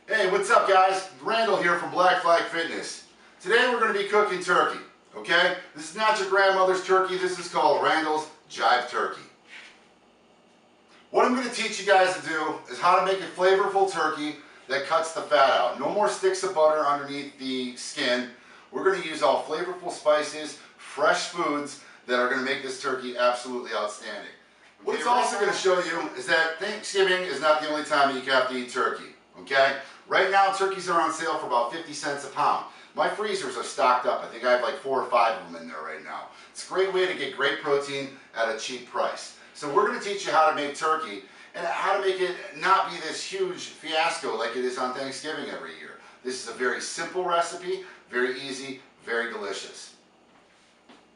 Hey, what's up guys? Randall here from Black Flag Fitness. Today we're going to be cooking turkey, okay? This is not your grandmother's turkey, this is called Randall's Jive Turkey. What I'm going to teach you guys to do is how to make a flavorful turkey that cuts the fat out. No more sticks of butter underneath the skin. We're going to use all flavorful spices, fresh foods that are going to make this turkey absolutely outstanding. What it's also going to show you is that Thanksgiving is not the only time that you have to eat turkey, okay? Right now, turkeys are on sale for about 50 cents a pound. My freezers are stocked up. I think I have like 4 or 5 of them in there right now. It's a great way to get great protein at a cheap price. So we're going to teach you how to make turkey and how to make it not be this huge fiasco like it is on Thanksgiving every year. This is a very simple recipe, very easy, very delicious.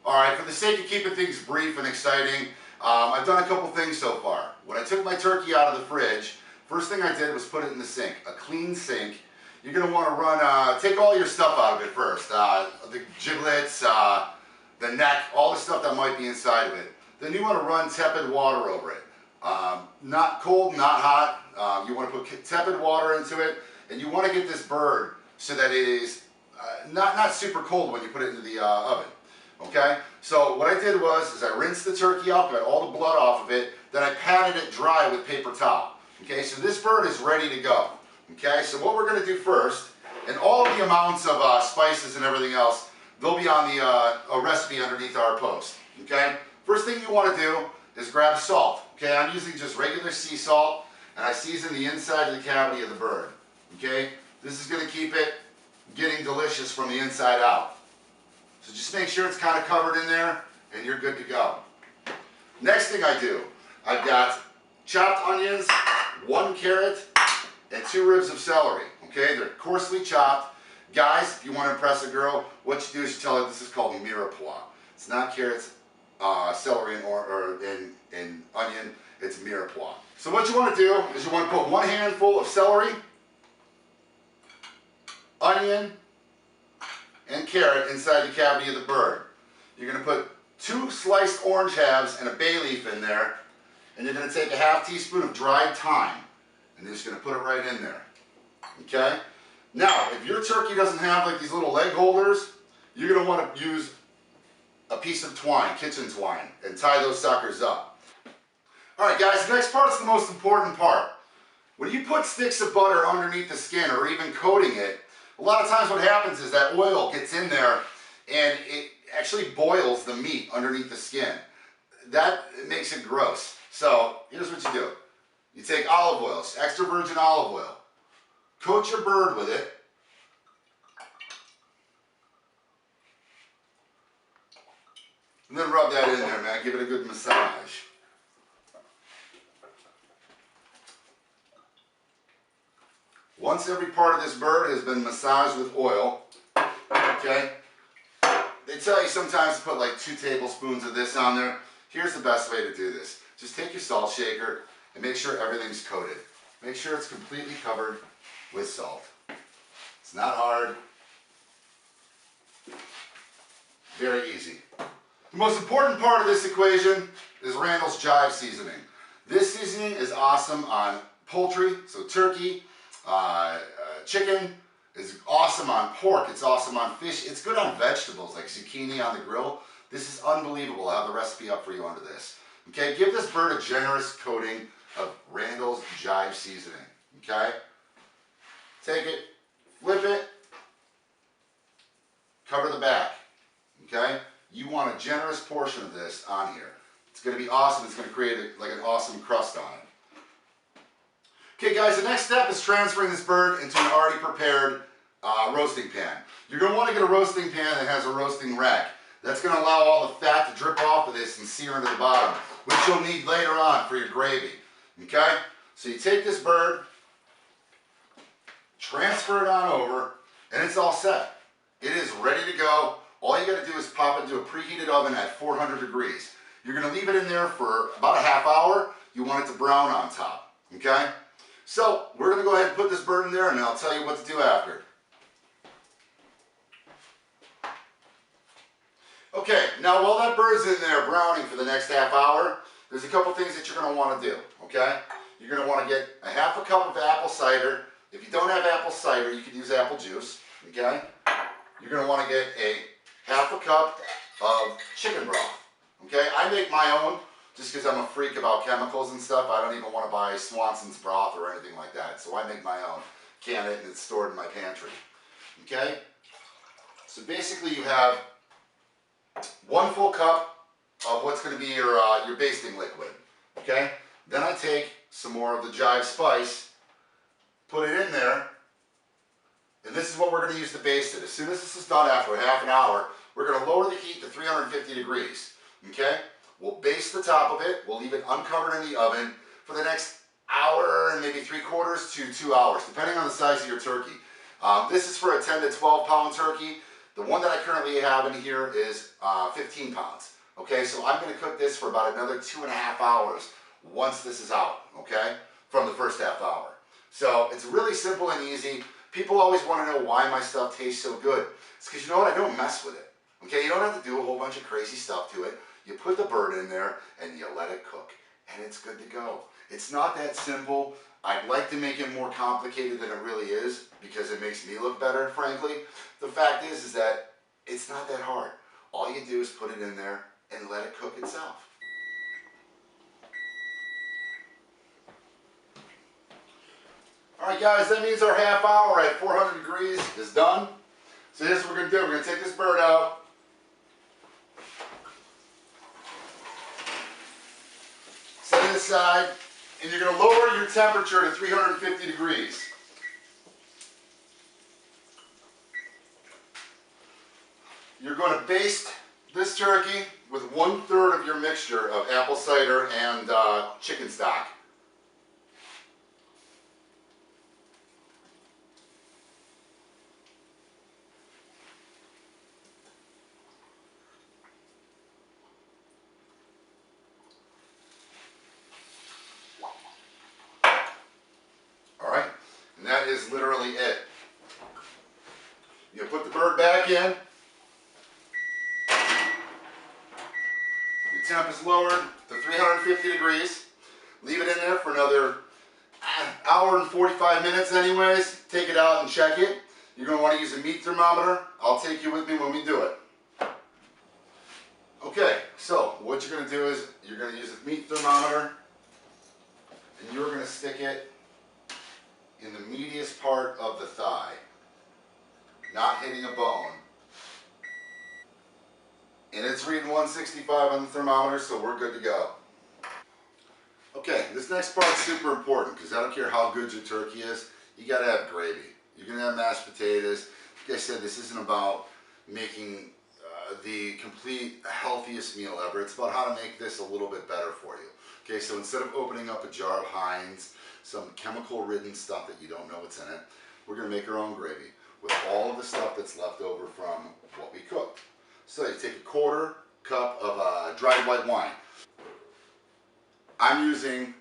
Alright, for the sake of keeping things brief and exciting, I've done a couple things so far. When I took my turkey out of the fridge, first thing I did was put it in the sink, a clean sink. You're going to want to run, take all your stuff out of it first, the giblets, the neck, all the stuff that might be inside of it. Then you want to run tepid water over it. Not cold, not hot. You want to put tepid water into it, and you want to get this bird so that it is not super cold when you put it into the oven. Okay, so what I did was I rinsed the turkey out, got all the blood off of it, then I patted it dry with paper towel. Okay, so this bird is ready to go. Okay, so what we're going to do first, and all of the amounts of spices and everything else, they'll be on the a recipe underneath our post. Okay, first thing you want to do is grab salt. Okay, I'm using just regular sea salt, and I season the inside of the cavity of the bird. Okay, this is going to keep it getting delicious from the inside out. So just make sure it's kind of covered in there, and you're good to go. Next thing I do, I've got chopped onions, 1 carrot, and 2 ribs of celery. Okay, they're coarsely chopped. Guys, if you want to impress a girl, what you do is you tell her this is called mirepoix. It's not carrots, celery, and onion. It's mirepoix. So what you want to do is you want to put 1 handful of celery, onion, and carrot inside the cavity of the bird. You're going to put 2 sliced orange halves and a bay leaf in there, and you're going to take a ½ teaspoon of dried thyme, and you're just going to put it right in there. Okay? Now, if your turkey doesn't have like these little leg holders, you're going to want to use a piece of twine, kitchen twine, and tie those suckers up. Alright guys, the next part's the most important part. When you put sticks of butter underneath the skin or even coating it, a lot of times what happens is that oil gets in there and it actually boils the meat underneath the skin. That makes it gross. So here's what you do. You take olive oil, extra virgin olive oil, coat your bird with it, and then rub that in there, man. Give it a good massage. Once every part of this bird has been massaged with oil, okay, they tell you sometimes to put like 2 tablespoons of this on there. Here's the best way to do this. Just take your salt shaker and make sure everything's coated. Make sure it's completely covered with salt. It's not hard. Very easy. The most important part of this equation is Randall's Jive seasoning. This seasoning is awesome on poultry, so turkey, chicken. It's awesome on pork. It's awesome on fish. It's good on vegetables like zucchini on the grill. This is unbelievable. I'll have the recipe up for you under this. Okay, give this bird a generous coating of Randall's Jive seasoning. Okay, take it, flip it, cover the back. Okay, you want a generous portion of this on here. It's going to be awesome. It's going to create like an awesome crust on it. Okay guys, the next step is transferring this bird into an already prepared roasting pan. You're going to want to get a roasting pan that has a roasting rack. That's going to allow all the fat to drip off of this and sear into the bottom, which you'll need later on for your gravy. Okay? So you take this bird, transfer it on over, and it's all set. It is ready to go. All you got to do is pop it into a preheated oven at 400 degrees. You're going to leave it in there for about a ½ hour. You want it to brown on top. Okay? So, we're going to go ahead and put this bird in there, and I'll tell you what to do after. Okay, now while that bird's in there browning for the next ½ hour, there's a couple things that you're going to want to do, okay? You're going to want to get a ½ cup of apple cider If you don't have apple cider, you can use apple juice, okay? You're gonna wanna get a half a cup of chicken broth, okay? I make my own just because I'm a freak about chemicals and stuff. I don't even wanna buy Swanson's broth or anything like that. So I make my own, can it, and it's stored in my pantry, okay? So basically you have 1 full cup of what's gonna be your basting liquid, okay? Then I take some more of the Jive Spice, put it in there, and this is what we're going to use to baste it. As soon as this is done after half an hour, we're going to lower the heat to 350 degrees, okay? We'll baste the top of it, we'll leave it uncovered in the oven for the next hour and maybe 3/4 to 2 hours, depending on the size of your turkey. This is for a 10 to 12 pound turkey. The one that I currently have in here is 15 pounds, okay? So I'm going to cook this for about another 2.5 hours once this is out, okay? From the first half hour. So it's really simple and easy. People always want to know why my stuff tastes so good. It's because, you know what, I don't mess with it. Okay, you don't have to do a whole bunch of crazy stuff to it. You put the bird in there and you let it cook and it's good to go. It's not that simple. I'd like to make it more complicated than it really is because it makes me look better, frankly. The fact is that it's not that hard. All you do is put it in there and let it cook itself. Alright guys, that means our half hour at 400 degrees is done. So here's what we're going to do. We're going to take this bird out. Set it aside. And you're going to lower your temperature to 350 degrees. You're going to baste this turkey with 1/3 of your mixture of apple cider and chicken stock. Alright? And that is literally it. You put the bird back in. Your temp is lowered to 350 degrees. Leave it in there for another hour and 45 minutes anyways. Take it out and check it. You're going to want to use a meat thermometer. I'll take you with me when we do it. Okay, so what you're going to do is you're going to use a meat thermometer and you're going to stick it in the meatiest part of the thigh, not hitting a bone. And it's reading 165 on the thermometer, so we're good to go. Okay, this next part's super important because I don't care how good your turkey is, you gotta have gravy. You're gonna have mashed potatoes. Like I said, this isn't about making the complete healthiest meal ever. It's about how to make this a little bit better for you. Okay, so instead of opening up a jar of Heinz, some chemical-ridden stuff that you don't know what's in it, we're gonna make our own gravy with all of the stuff that's left over from what we cooked. So you take a 1/4 cup of dried white wine. I'm using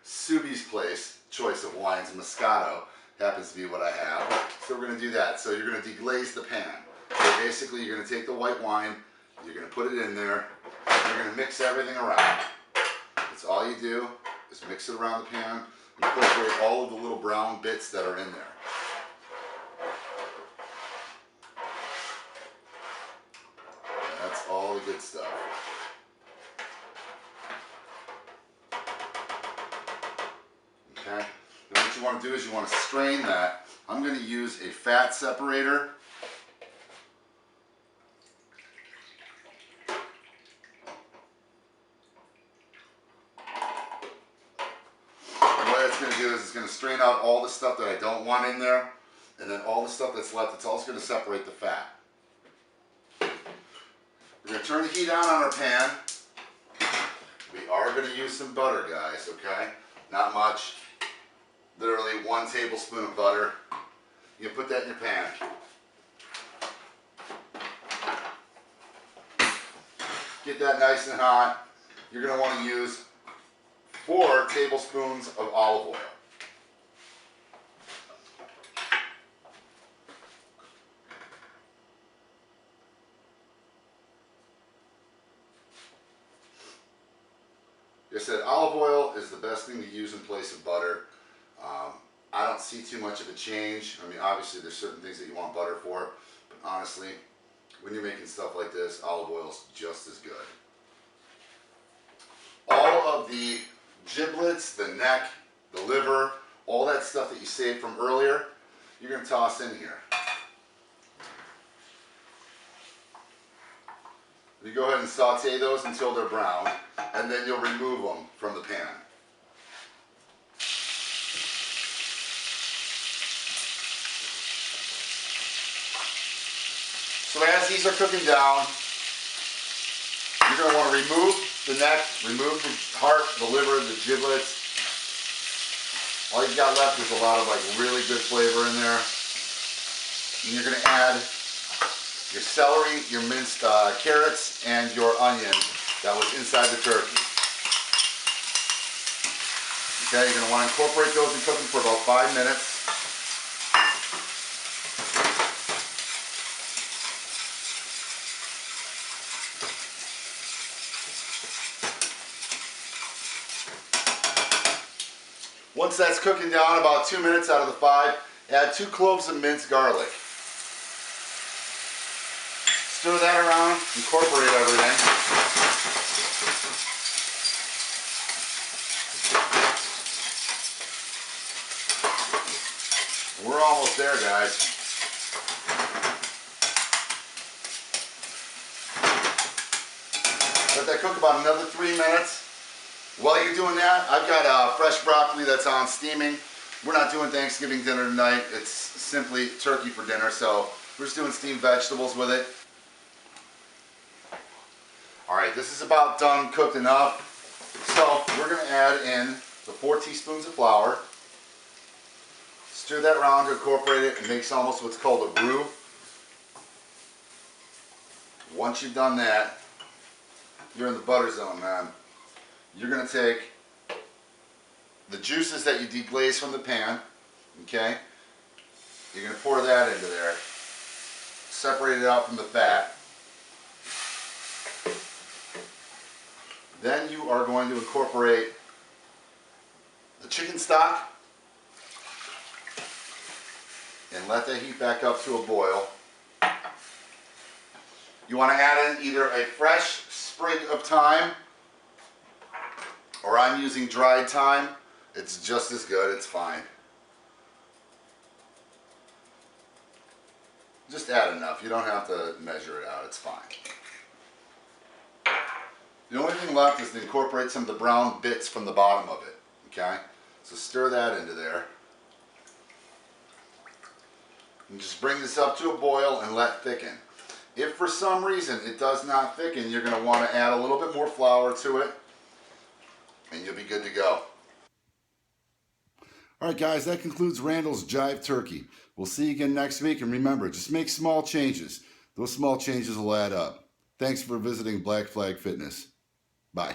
Subi's Place choice of wines, Moscato happens to be what I have. So we're going to do that. So you're going to deglaze the pan. So basically you're going to take the white wine, you're going to put it in there, and you're going to mix everything around. That's all you do is mix it around the pan, incorporate all of the little brown bits that are in there. That's all the good stuff. Okay, and what you want to do is you want to strain that. I'm going to use a fat separator. And what it's going to do is it's going to strain out all the stuff that I don't want in there, and then all the stuff that's left, it's also going to separate the fat. We're going to turn the heat on our pan. We are going to use some butter, guys, okay? Not much. Literally 1 tablespoon of butter. You can put that in your pan. Get that nice and hot. You're going to want to use 4 tablespoons of olive oil. Like I said, olive oil is the best thing to use in place of butter. I don't see too much of a change. I mean, obviously there's certain things that you want butter for, but honestly, when you're making stuff like this, olive oil is just as good. All of the giblets, the neck, the liver, all that stuff that you saved from earlier, you're going to toss in here. You go ahead and saute those until they're brown, and then you'll remove them from the pan. So as these are cooking down, you're going to want to remove the neck, remove the heart, the liver, the giblets. All you've got left is a lot of like really good flavor in there. And you're going to add your celery, your minced carrots, and your onion that was inside the turkey. Okay, you're going to want to incorporate those and cook them for about 5 minutes. Once that's cooking down, about 2 minutes out of the 5, add 2 cloves of minced garlic. Stir that around, incorporate everything. We're almost there, guys. Let that cook about another 3 minutes. While you're doing that, I've got fresh broccoli that's on steaming. We're not doing Thanksgiving dinner tonight. It's simply turkey for dinner, so we're just doing steamed vegetables with it. Alright, this is about done, cooked enough. So we're going to add in the 4 teaspoons of flour. Stir that around to incorporate it. It makes almost what's called a roux. Once you've done that, you're in the butter zone, man. You're going to take the juices that you deglaze from the pan, okay? You're going to pour that into there. Separate it out from the fat. Then you are going to incorporate the chicken stock and let that heat back up to a boil. You want to add in either a fresh sprig of thyme, or I'm using dried thyme. It's just as good, it's fine. Just add enough, you don't have to measure it out, it's fine. The only thing left is to incorporate some of the brown bits from the bottom of it, okay? So stir that into there. And just bring this up to a boil and let thicken. If for some reason it does not thicken, you're going to want to add a little bit more flour to it, and you'll be good to go. Alright guys, that concludes Randal's Jive Turkey. We'll see you again next week, and remember, just make small changes. Those small changes will add up. Thanks for visiting Black Flag Fitness. Bye.